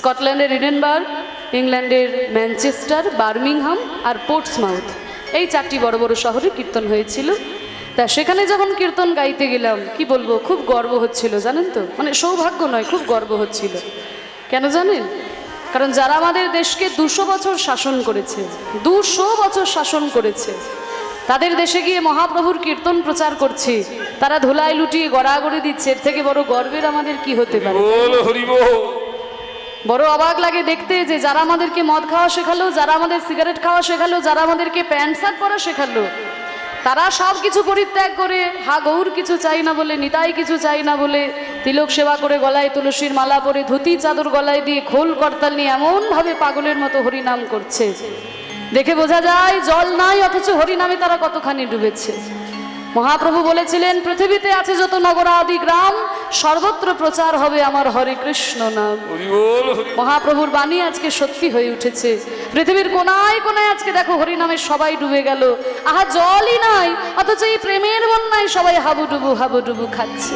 স্কটল্যান্ডের এডিনবার্গ, ইংল্যান্ডের Manchester, Birmingham আর Portsmouth, এই 4টি বড় বড় শহরে কীর্তন হয়েছিল। তা সেখানে যখন কীর্তন গাইতে গেলাম, কি বলবো, খুব গর্ব হচ্ছিল, জানেন তো, মানে সৌভাগ্য নয়, খুব গর্ব হচ্ছিল। কেন জানেন? কারণ যারা আমাদের দেশকে 200 বছর শাসন করেছে, 200 বছর শাসন করেছে, তাদের দেশে গিয়ে মহাপ্রভুর কীর্তন প্রচার করছি, তারা ধুলায় লুটিয়ে গড়াগড়ি দিচ্ছে, এর থেকে বড় গর্বের আমাদের কি হতে পারে? বড় অবাক লাগে দেখতে যে যারা আমাদেরকে মদ খাওয়া শেখালো, যারা আমাদের সিগারেট খাওয়া শেখালো, যারা আমাদেরকে প্যান্ট শার্ট পরা শেখালো, তারা সব কিছু পরিত্যাগ করে হা গৌর কিছু চাই না বলে, নিতাই কিছু চাই না বলে, তিলক সেবা করে, গলায় তুলসীর মালা পরে, ধুতি চাদর গলায় দিয়ে, খোল করতাল নিয়ে এমনভাবে পাগলের মতো হরিনাম করছে, দেখে বোঝা যায় জল নাই, অথচ হরিনামে তারা কতখানি ডুবেছে। মহাপ্রভু বলেছিলেন, পৃথিবীতে আছে যত নগরাদি গ্রাম, সর্বত্র প্রচার হবে আমার হরে কৃষ্ণ নাম। মহাপ্রভুর বাণী আজকে সত্যি হয়ে উঠেছে। পৃথিবীর কোনায় কোনায় আজকে দেখো হরিনামে সবাই ডুবে গেল। আহা, জলই নাই, অথচ এই প্রেমের বন্যায় সবাই হাবুডুবু খাচ্ছে।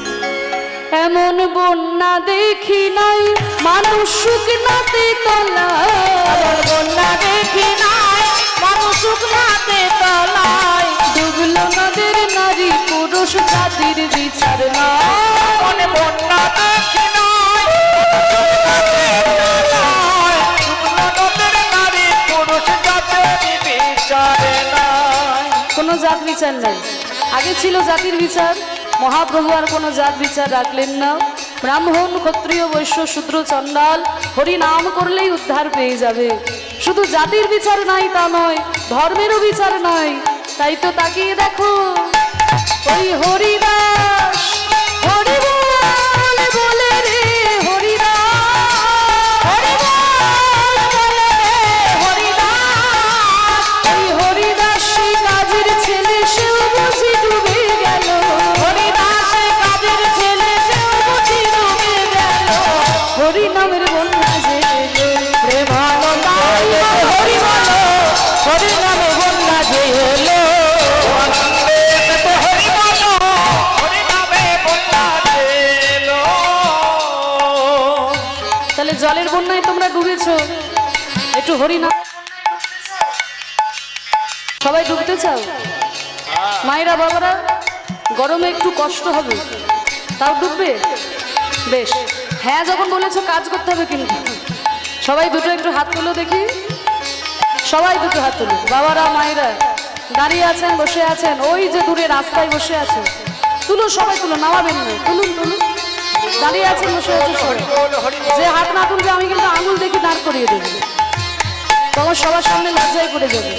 এমন বন্যা দেখি নাই মানুষ শুকনাতে তলায়, বন্যা দেখি নাই মানুষ শুকনাতে তলায়, ডুবলো নদের নারী পুরুষ জাতির বিচার নাই, বন্যা দেখি নাই নারী পুরুষ জাতির বিচার নাই। কোনো জাত বিচার নাই, আগে ছিল জাতির বিচার, মহাপ্রভু আর কোনো জাত বিচার রাখলেন না। ব্রাহ্মণ, ক্ষত্রিয়, বৈশ্য, শূদ্র, চণ্ডাল হরি নাম করলেই উদ্ধার পেয়ে যাবে। শুধু জাতির বিচার নাই তা নয়, ধর্মেরও বিচার নয়। তাই তো তাকিয়ে দেখো, ওই হরিদাস হরি বল বলে রে, হরিদাস হরি বল বলে রে, হরিদাস ওই হরিদাস সেই কাজের ছেলে, সেও বুঝি ডুবে গেল, হরিদাস কাজের ছেলে, সেও বুঝি ডুবে গেল। হরি নামের বন্যা যে প্রেমানন্দায়, হরি বলো, হরি নামে বন্যা যে এলো, তাহলে জলের বন্যায় তোমরা ডুবেছো, একটু হরিনাম সবাই ডুবতে চাও? মায়েরা বাবারা, গরমে একটু কষ্ট হবে, তাও ডুববে? বেশ, হ্যাঁ যখন বলেছো কাজ করতে হবে, কিন্তু সবাই দুটো একটু হাত তুলো দেখি, সবাই দুটো হাত তুলো, বাবারা মায়েরা দাঁড়িয়ে আছেন, বসে আছেন, ওই যে দূরে রাস্তায় বসে আছে, তুলো, সবাই তুলো, নামাবেন না, তুলুন তুলুন, দাঁড়িয়ে আছেন, বসে আছে সবাই। যে হাত না তুলবে আমি কিন্তু আঙুল দেখে দাঁড় করিয়ে দেবো, তোমার সবার সামনে লজ্জায় পড়ে যাবে।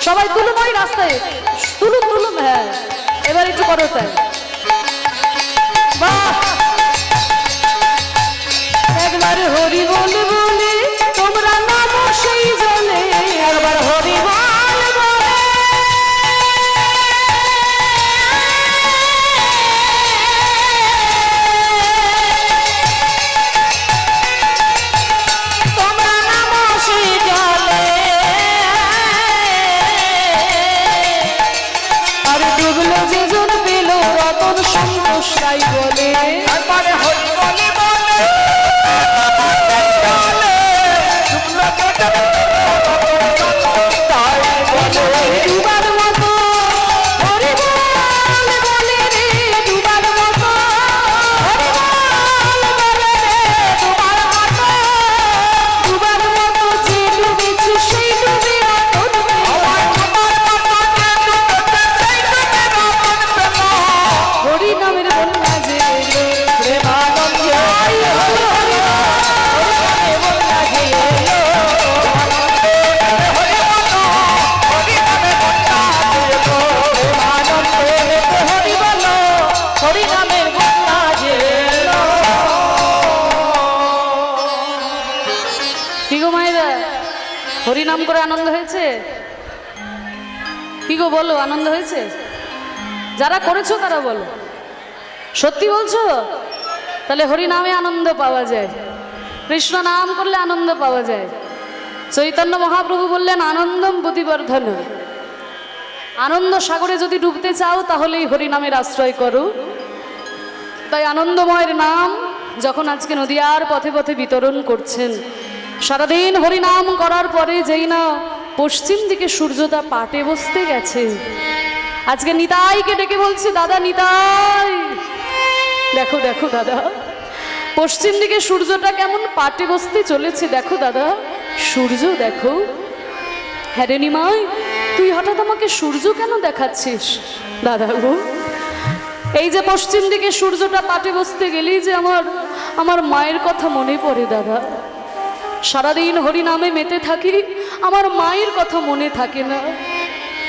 সবাই তুলুন, ওই রাস্তায় তুলুন তুলুন, হ্যাঁ এবার একটু করো তাই। বাহ, একবার হরি বল বলে তোমরা নামো সেই জলে, একবার হরি বল বলে তোমরা নামো সেই জলে, আর ডুবলো যে জন পেল রতন সন্তোষ রাই বলে, একবারে হরি বলে বলে ডুবার মতো, হরি বল বলে রে, ডুবার মতো, হরি বল বলে রে, ডুবার মতো, ডুবার মতো যে ডুবেছে সেই ডুবে রতন পেল, হরি নামের বন্যা যে এলো, প্রেমানন্দে বন্যা যে এলো, হরি বলো, হরি নামের বন্যা যে এলো। কি গো মায়েরা, হরি নাম করে আনন্দ হয়েছে? কি গো বলো, আনন্দ হয়েছে? যারা করেছো তারা বলো, সত্যি বলছো? তাহলে হরি নামে আনন্দ পাওয়া যায়, কৃষ্ণ নাম করলে আনন্দ পাওয়া যায়। চৈতন্য মহাপ্রভু বললেন আনন্দম বুদ্ধিবর্ধন, আনন্দ সাগরে যদি ডুবতে চাও তাহলেই হরি নামের আশ্রয় করো। তাই আনন্দময়ের নাম যখন আজকে নদিয়ার পথে পথে বিতরণ করছেন, সারাদিন হরিনাম করার পরে যেই না পশ্চিম দিকে সূর্যটা পাটে বসতে গেছে, আজকে নিতাইকে ডেকে বলছি, দাদা নিতাই, দেখো দেখো দাদা, পশ্চিম দিকে সূর্যটা কেমন পাটে বসতে চলেছে, দেখো দাদা সূর্য দেখো। হ্যাঁ রে নিমাই, তুই হঠাৎ আমাকে সূর্য কেন দেখাচ্ছিস? দাদা গো, এই যে পশ্চিম দিকে সূর্যটা পাটে বসতে গেলেই যে আমার মায়ের কথা মনে পড়ে দাদা। সারাদিন হরিনামে মেতে থাকি, আমার মায়ের কথা মনে থাকে না,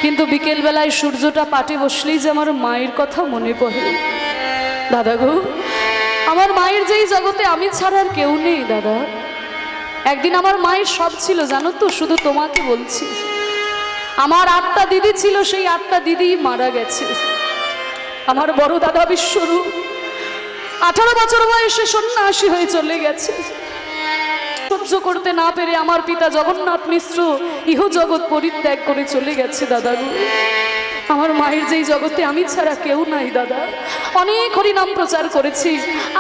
কিন্তু বিকেলবেলায় সূর্যটা পাটে বসলেই যে আমার মায়ের কথা মনে পড়ে। দাদা গো, আমার মায়ের যেই জগতে আমি ছাড়া আর কেউ নেই দাদা। একদিন আমার মায়ের সব ছিল জানো তো, শুধু তোমাকে বলছি, আমার 8টা দিদি ছিল, সেই 8টা দিদি মারা গেছে। আমার বড় দাদা বিশ্বরূপ 18 বছর বয়সে সন্ন্যাসী হয়ে চলে গেছে। সহ্য করতে না পেরে আমার পিতা জগন্নাথ মিশ্র ইহ জগৎ পরিত্যাগ করে চলে গেছে দাদা গো। আমার মায়ের যেই জগতে আমি ছাড়া কেউ নাই দাদা। অনেক হরিনাম প্রচার করেছি,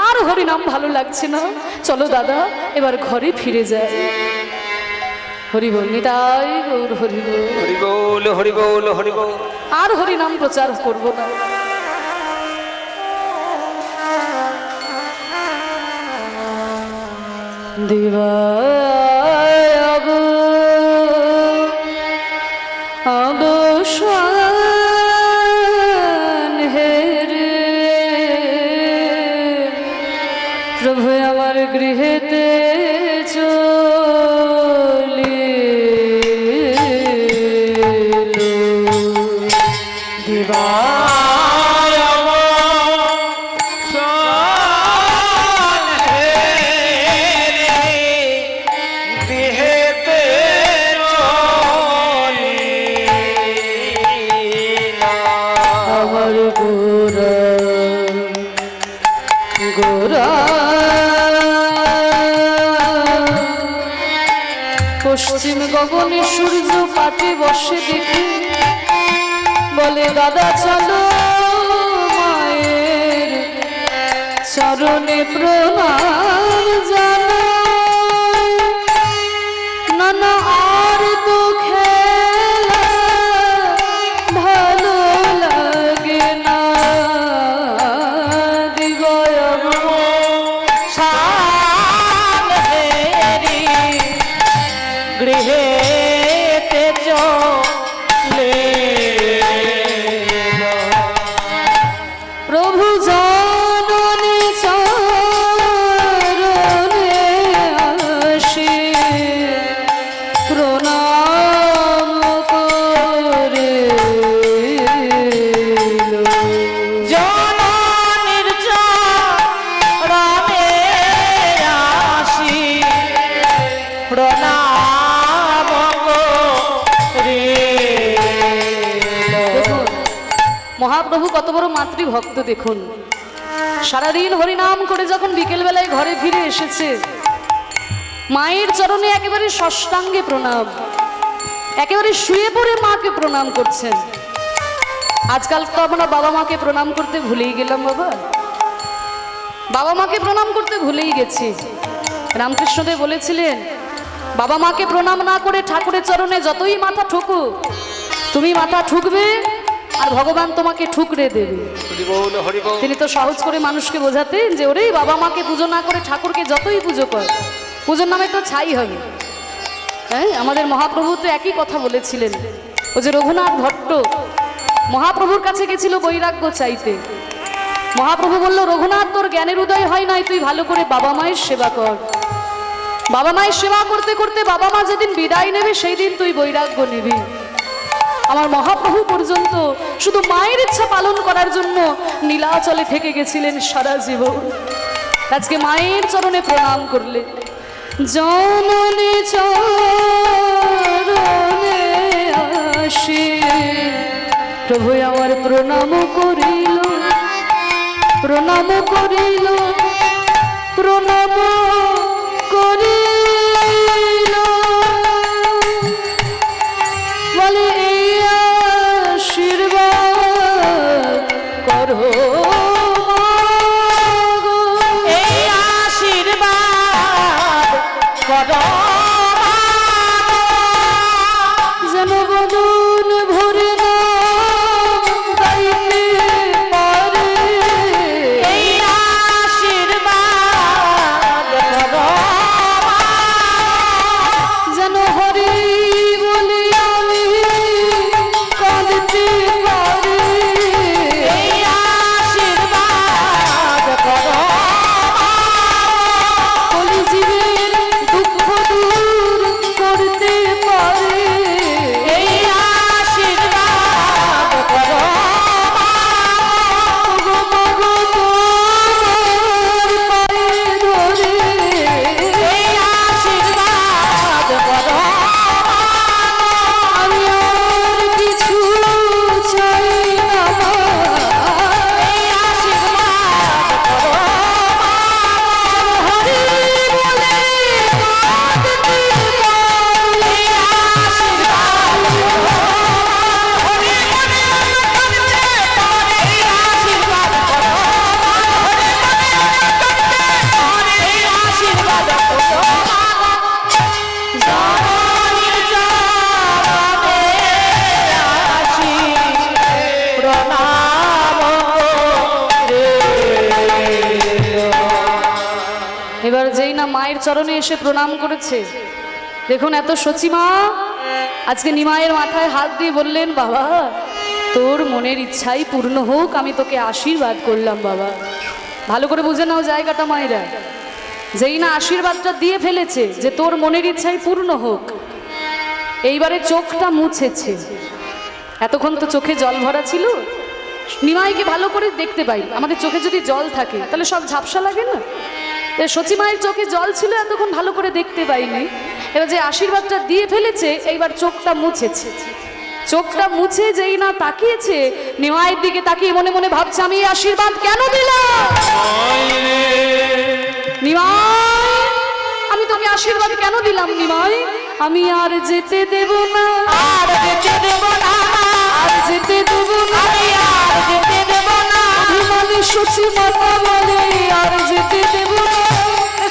আর হরিনাম ভালো লাগছে না, চলো দাদা এবার ঘরে ফিরে যাই। হরি বল নিতাই গৌর হরি বল, হরি বল হরি বল হরি বল। আর হরিনাম প্রচার করব না। দিবায় অবসান হেরে প্রভু আমার গৃহেতে চলে দিবা পশ্চিম গগনে সূর্য পাটে বসে দেখে বলে, দাদা চলো মায়ের চরণে প্রণাম জানো, নানা আর তো খেলা ভালো লাগে না। গৃহেতে চলে প্রভু জননী চরণে আসি প্রণাম করে, জননীর চরণে আসি প্রণাম। মহাপ্রভু কত বড় মাতৃভক্ত দেখুন। সারাদিন হরিনাম করে যখন বিকেলবেলায় ঘরে ফিরে এসেছে, মায়ের চরণে একেবারে ষষ্ঠাঙ্গে প্রণাম, একেবারে শুয়ে পড়ে মাকে প্রণাম করছেন। আজকাল তো আমরা বাবা মাকে প্রণাম করতে ভুলেই গেলাম। বাবা মাকে প্রণাম করতে ভুলেই গেছি। রামকৃষ্ণদেব বলেছিলেন, বাবা মাকে প্রণাম না করে ঠাকুরের চরণে যতই মাথা ঠুকো, তুমি মাথা ঠুকবে আর ভগবান তোমাকে ঠুকরে দেবে। তিনি তো সহজ করে মানুষকে বোঝাতেন যে, ওরে বাবা মাকে পুজো না করে ঠাকুরকে যতই পুজো কর, পুজোর নামে তো ছাই হবে। হ্যাঁ, আমাদের মহাপ্রভু তো একই কথা বলেছিলেন। ও যে রঘুনাথ ভট্ট মহাপ্রভুর কাছে গেছিল বৈরাগ্য চাইতে, মহাপ্রভু বলল, রঘুনাথ তোর জ্ঞানের উদয় হয় নাই, তুই ভালো করে বাবা মায়ের সেবা কর। বাবা মায়ের সেবা করতে করতে বাবা মা যেদিন বিদায় নেবে সেই দিন তুই বৈরাগ্য নিবি। আমার মহাপ্রভু পর্যন্ত শুধু মায়ের ইচ্ছা পালন করার জন্য নীলাচলে থেকে গেছিলেন সারা জীবন। আজকে মায়ের চরণে প্রণাম করলে, জননী চরণে আসি প্রভু আমার প্রণাম করিল, প্রণাম করিল, প্রণাম করিল, বলে এই আশীর্বাদ করো, এই করো যেন বদন ভরে নাম গাইতে পারে এই আশীর্বাদ করো যেন হরি বলে আমি কাঁদতে পারি এই আশীর্বাদ করো কলিজীবের দুঃখ দূর করতে পারে এই আশীর্বাদ করো ওগো মাগো তোমার পায়ে ধরে এই আশীর্বাদ করো আমি আর কিছু চাই না এই আশীর্বাদ করো হরি বলে কাঁদতে পারি এই আশীর্বাদ করো হরি বলে কাঁদতে পারে এই আশীর্বাদ করো হরি বলে কাঁদতে পারে এই আশীর্বাদ করো জননীর চরণে আসি প্রণাম করে এবার যেই না মায়ের চরণে এসে প্রণাম করেছে, দেখুন এত সচিমা আজকে নিমাইয়ের মাথায় হাত দিয়ে বললেন, বাবা তোর মনের ইচ্ছাই পূর্ণ হোক, আমি তোকে আশীর্বাদ করলাম বাবা। ভালো করে বুঝে নাও জায়গাটা মায়েরা, যেই না আশীর্বাদটা দিয়ে ফেলেছে যে তোর মনের ইচ্ছাই পূর্ণ হোক, এইবারে চোখটা মুছেছে। এতক্ষণ তো চোখে জল ভরা ছিল, নিমাইকে ভালো করে দেখতে পাই। আমাদের চোখে যদি জল থাকে তাহলে সব ঝাপসা লাগে না? সচিমায়ের চোখে জল ছিল, এতক্ষণ ভালো করে দেখতে পাইনি। এবার যে আশীর্বাদটা দিয়ে ফেলেছে, এইবার চোখটা মুছেছে। চোখটা মুছে যেই না তাকিয়েছে, নিমাইয়ের দিকে তাকিয়ে মনে মনে ভাবছে, আমি এই আশীর্বাদ কেন দিলাম? নিমাই, আমি তোকে আশীর্বাদ কেন দিলাম নিমাই? আমি আর যেতে দেব না, আর যেতে দেব না, আর যেতে দেব না, আমি আর যেতে দেব না, অভিমানী সচি মাতা বলে আর যেতে দেব না।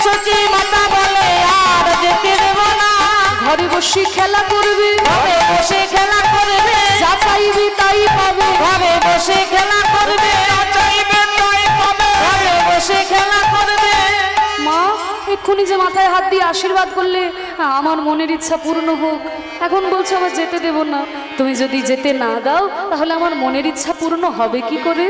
সচি মাতা বলে আর যেতে দেব না, ঘরে বসে খেলা করবে, ঘরে বসে খেলা করবে, যা চাইবে তাই পাবে। ঘরে বসে খেলা করবে, চাইবে তাই পাবে, ঘরে বসে খেলা করবে। মা এক্ষুনি যে মাথায় হাত দিয়ে আশীর্বাদ করলে আমার মনের ইচ্ছা পূর্ণ হোক, এখন বলছো আমার যেতে দেব না। তুমি যদি যেতে না দাও তাহলে আমার মনের ইচ্ছা পূর্ণ হবে কি করে?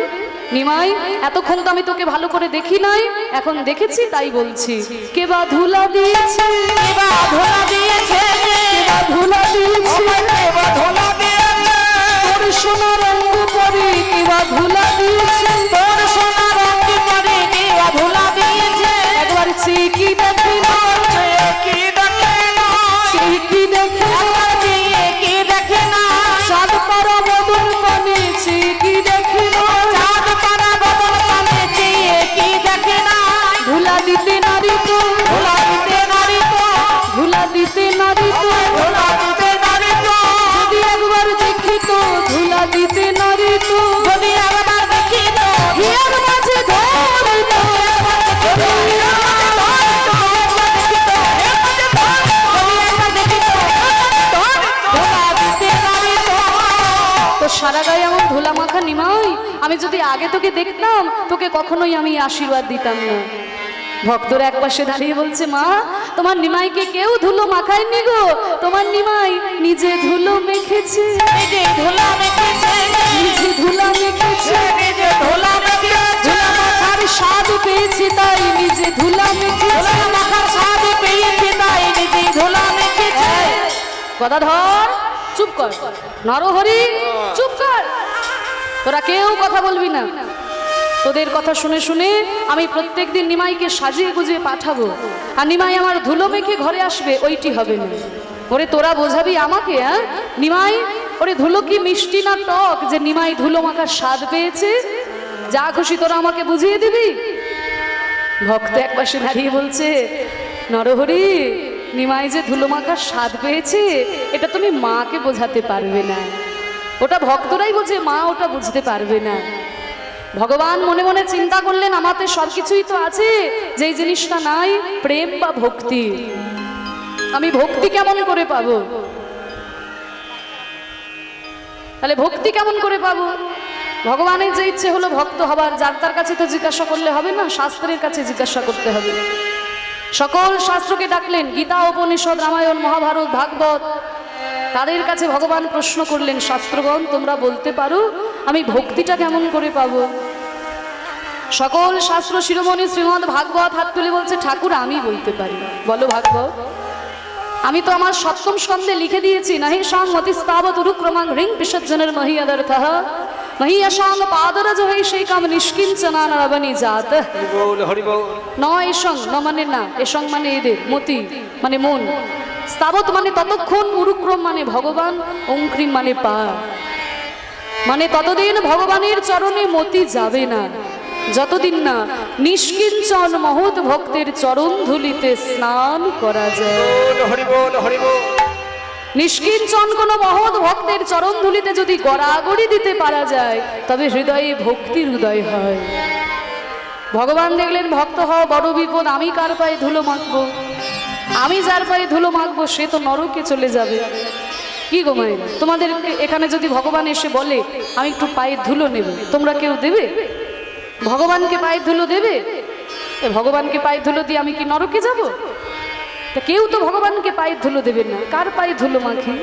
নিমাই, এতক্ষণ তো আমি তোকে ভালো করে দেখি নাই, এখন দেখেছি তাই বলছি। কে বা ধুলা দিয়েছে, এবার ধোলা দিয়েছে, কেবা ধুলা দিয়েছে, এবার ধোলা দিয়েছে, তোর সোনার রঙ পরে কেবা ধুলা দিয়েছে, তোর সোনা রঙ পরে দিয়া ধোলা দিয়েছে। একবার চেকি দেখে না, কি দেখে না, চেকি দেখে না, একবার দিয়ে কি দেখে না, চাঁদ পারা বদন পানে চেকি দেখে না, চাঁদ পারা বদন পানে চেয়ে কি দেখে না, ধুলা দিতে নারী তো, ধোলা দিতে নারী তো, ধুলা দিতে নারী তো, ধোলা দিতে নারী তো, যদি একবার দেখি তো ধুলা দিতে নারী তো, যদি একবার দেখি তো, হিয়ার মাঝে ধরে তো, যদি একবার দেখি তো, যদি একবার দেখি তো, ধোলা দিতে নারী তো। তো সারা গায়ে আমার ধুলা মাখা নিমাই, আমি যদি আগে তোকে দেখতাম তোকে কখনোই আমি আশীর্বাদ দিতাম না। ভক্তরা এক পাশে দাঁড়িয়ে বলছে, মা তোমার নিমাইকে কেউ ধুলো মাখায়নি গো, তোমার নিমাই নিজে ধুলো মেখেছে, নিজে ধোলা মেখেছে, নিজে ধুলা মেখেছে, নিজে ধোলা মেখেছে, ধুলা মাখার স্বাদ পেয়েছে তাই নিজে ধুলা মেখেছে। ধোলা মাখার স্বাদ পেয়েছে তাই নিজে ধোলা মেখেছে। গদাধর চুপ কর, নরহরি চুপ কর, তোরা কেউ কথা বলবি না। তোদের কথা শুনে শুনে আমি প্রত্যেকদিন নিমাইকে সাজিয়ে গুজিয়ে পাঠাবো, আর নিমাই আমার ধুলো মেখে ঘরে আসবে, ওইটি হবে না। ওরে তোরা বোঝাবি আমাকে, হ্যাঁ নিমাই, ওরে ধুলো কি মিষ্টি না টক যে নিমাই ধুলো মাখার স্বাদ পেয়েছে? যা খুশি তোরা আমাকে বুঝিয়ে দিবি। ভক্ত এক পাশে দাঁড়িয়ে বলছে, নরহরি নিমাই যে ধুলো মাখার স্বাদ পেয়েছে এটা তুমি মাকে বোঝাতে পারবে না, ওটা ভক্তরাই বোঝে, মা ওটা বুঝতে পারবে না। ভগবান মনে মনে চিন্তা করলেন, আমাদের সব কিছুই তো আছে, যেই জিনিসটা নাই প্রেম বা ভক্তি। আমি ভক্তি কেমন করে পাবো? তাহলে ভক্তি কেমন করে পাবো? ভগবানের যে ইচ্ছে হলো ভক্ত হবার, যার তার কাছে তো জিজ্ঞাসা করলে হবে না, শাস্ত্রের কাছে জিজ্ঞাসা করতে হবে। সকল শাস্ত্রকে ডাকলেন, গীতা, উপনিষদ, রামায়ণ, মহাভারত, ভাগবত, তাদের কাছে ভগবান প্রশ্ন করলেন, শাস্ত্রগণ তোমরা বলতে পারো আমি ভক্তিটা কেমন করে পাবো? সকল শাস্ত্র শিরোমণি শ্রীমদ ভাগবত হাত তুলে বলছে, ঠাকুর আমি বলতে পারি। বলো ভাগবত, আমি তো আমার সপ্তম স্কন্ধে লিখে দিয়েছি, নাহি সাং মতিস্তাবত উরুক্রমাং হৃং বিসর্জনের মহিয়াদর্থঃ মহিয়াসাং পাদরজ হই সেই কাম নিষ্কিঞ্চনা নরবনি জাত। ন এসং, ন মানে না, এসং মানে এদের, মতি মানে মন, স্তাবত মানে ততক্ষণ, উরুক্রম মানে ভগবান, অঙ্ক্রিম মানে পা, মানে ততদিন ভগবানের চরণে মতি যাবে না যতদিন না নিষ্কিঞ্চন মহৎ ভক্তের চরণ ধুলিতে স্নান করা যায়। নিষ্কিঞ্চন কোন মহৎ ভক্তের চরণ ধুলিতে যদি গড়াগড়ি দিতে পারা যায়, তবে হৃদয়ে ভক্তির উদয় হয়। ভগবান দেখলেন ভক্ত হওয়া বড় বিপদ, আমি কার পায়ে ধুলো মাখবো? আমি যার পায়ে ধুলো মাখবো সে তো নরকে চলে যাবে। কি গো মায়েরা, তোমাদের এখানে যদি ভগবান এসে বলে আমি একটু পায়ে ধুলো নেব, তোমরা কেউ দেবে? ভগবানকে পায়ে ধুলো দেবে? ভগবানকে পায়ে ধুলো দিয়ে আমি কি নরকে যাব? তা কেউ তো ভগবানকে পায়ে ধুলো দেবেন না। কার পায়ে ধুলো মাখি?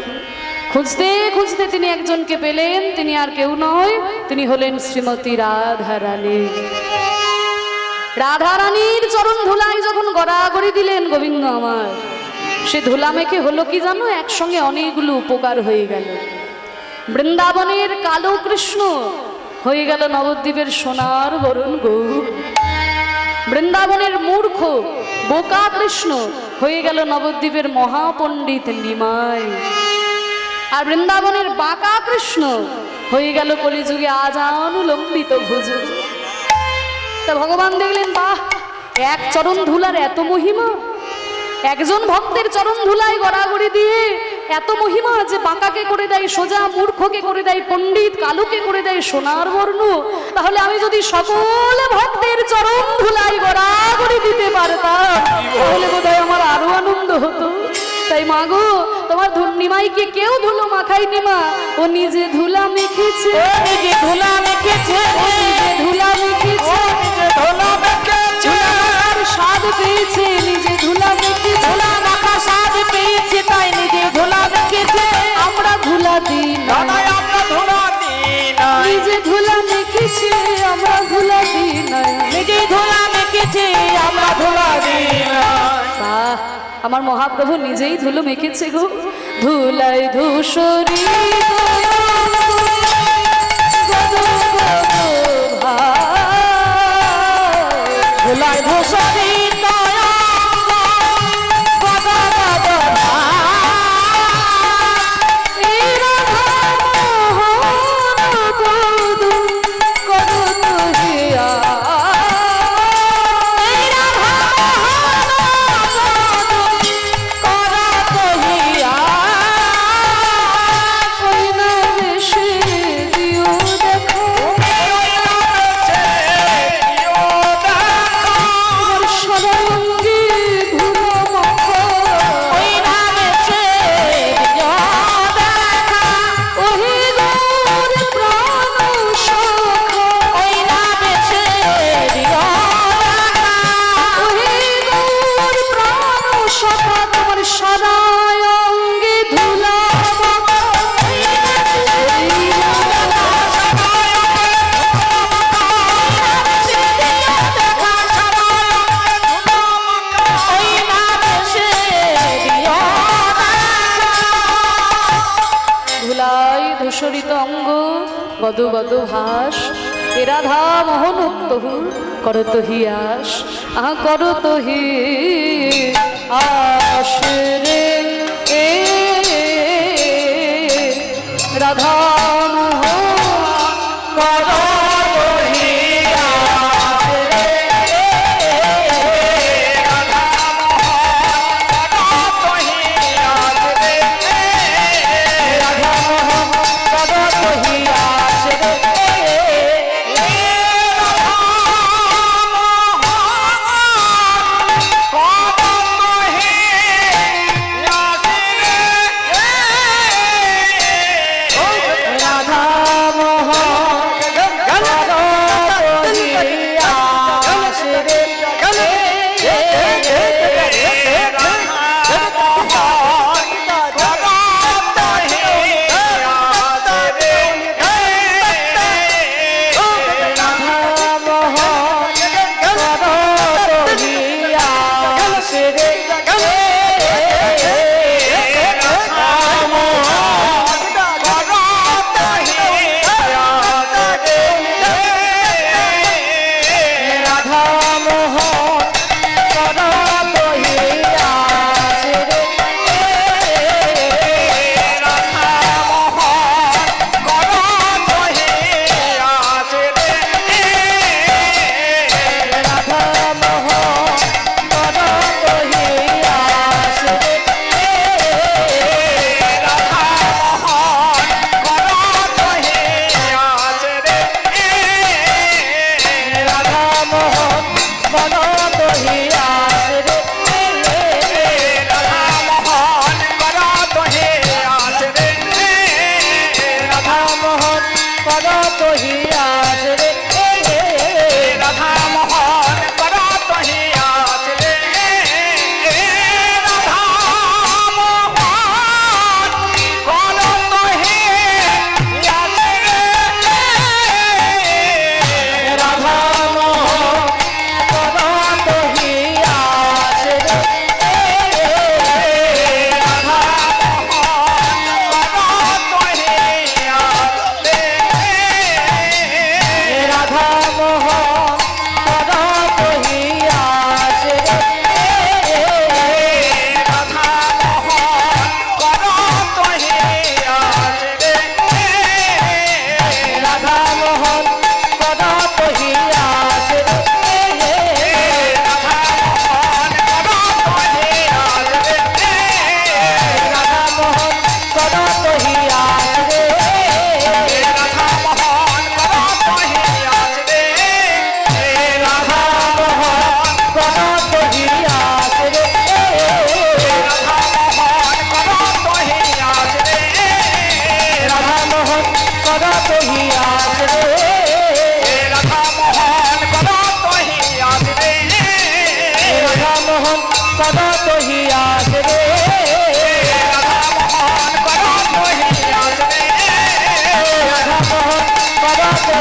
খুঁজতে খুঁজতে তিনি একজনকে পেলেন, তিনি আর কেউ নয়, তিনি হলেন শ্রীমতী রাধারানী। রাধারানীর চরণ ধুলায় যখন গড়াগড়ি দিলেন গোবিন্দ আমার, সে ধুলা মেখে হলো কি জানো, একসঙ্গে অনেকগুলো উপকার হয়ে গেল। বৃন্দাবনের কালো কৃষ্ণ হয়ে গেল নবদ্বীপের সোনার বরণ গৌর। বৃন্দাবনের মূর্খ বোকা কৃষ্ণ হয়ে গেল নবদ্বীপের মহাপণ্ডিত নিমাই। আর বৃন্দাবনের বাঁকা কৃষ্ণ হয়ে গেল কলিযুগে আজানুলম্বিত ভুজ। তা ভগবান দেখলেন, বাহ, এক চরণ ধুলার এত মহিমা, একজন ভক্তের চরণ ধুলায় গড়াগড়ি দিয়ে এত মহিমা যে বাঁকাকে করে দেয় সোজা, মূর্খকে করে দেয় পণ্ডিত, কালুকে করে দেয় সোনার বর্ণ। তাহলে আমি যদি সকল ভক্তের চরণ ধুলায় গড়াগড়ি দিতে পারতাম, তাহলে বোধহয় আমার আরো আনন্দ হতো। তাই মাগো, তোমার নিমাইকে কেউ ধুলো মাখায়নি মা, ও নিজে ধুলা মেখেছে, নিজে ধুলা মেখেছে, নিজে ধুলা মেখেছে, ধুলা মেখেছে, স্বাদ পেয়েছে, নিজে ধুলা মেখেছে, ধুলা মাখা স্বাদ পেয়েছে, তাই নিজে ধুলা মেখেছে। আমরা ধুলা দিই না, আমরা ধুলা দিই না, নিজে ধুলা মেখেছে, আমরা ধুলা দিই না, নিজে ধুলা মেখেছে, আমরা ধুলা দিই না। বাহ, আমার মহাপ্রভু নিজেই ধুলো মেখেছে গো। ধুলায় ধূসরি ধুলায় ধূসরি গদ গদ ভাস এ রাধা মোহন করত হিয়াস, আহা করত হি আস রে এ রাধা মোহন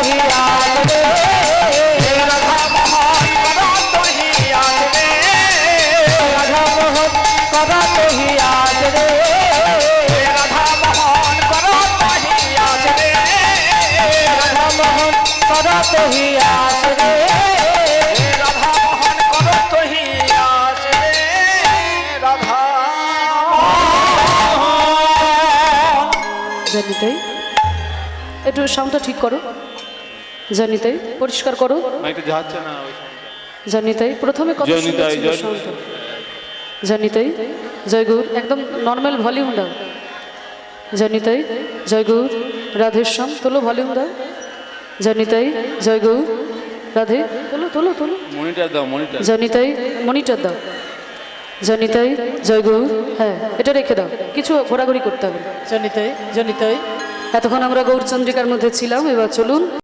হিয়াজ রে রাধা মোহন করত হিয়াজ রে রাধা মোহন করত হিয়াজ রে রাধা মোহন করত হিয়াজ রে রাধা মোহন করত হিয়াজ রে রাধা মোহন করত হিয়াজ রে রাধা জানিতাই একটু সাউন্ডটা ঠিক করো, জানিতাই পরিষ্কার করো, মাইকটা যাচ্ছে না ওই জানিতাই প্রথমে কত সুন্দর জানিতাই, ছিল জানিতাই। সাউন্ডটা। জানিতাই জয়গৌর একদম নর্মাল ভলিউম দাও, জানিতাই জয়গৌর রাধেশ্যাম তোলো ভলিউম দাও, জানিতাই জয়গৌর রাধে তোলো তোলো তোলো, মনিটর দাও মনিটর। জানিতাই মনিটর দাও, জানিতাই জয়গৌর, হ্যাঁ এটা রেখে দাও, কিছু ঘোরাঘুরি করতে হবে না। জনিতই জনিতই এতক্ষণ আমরা গৌরচন্দ্রিকার মধ্যে ছিলাম, এবার চলুন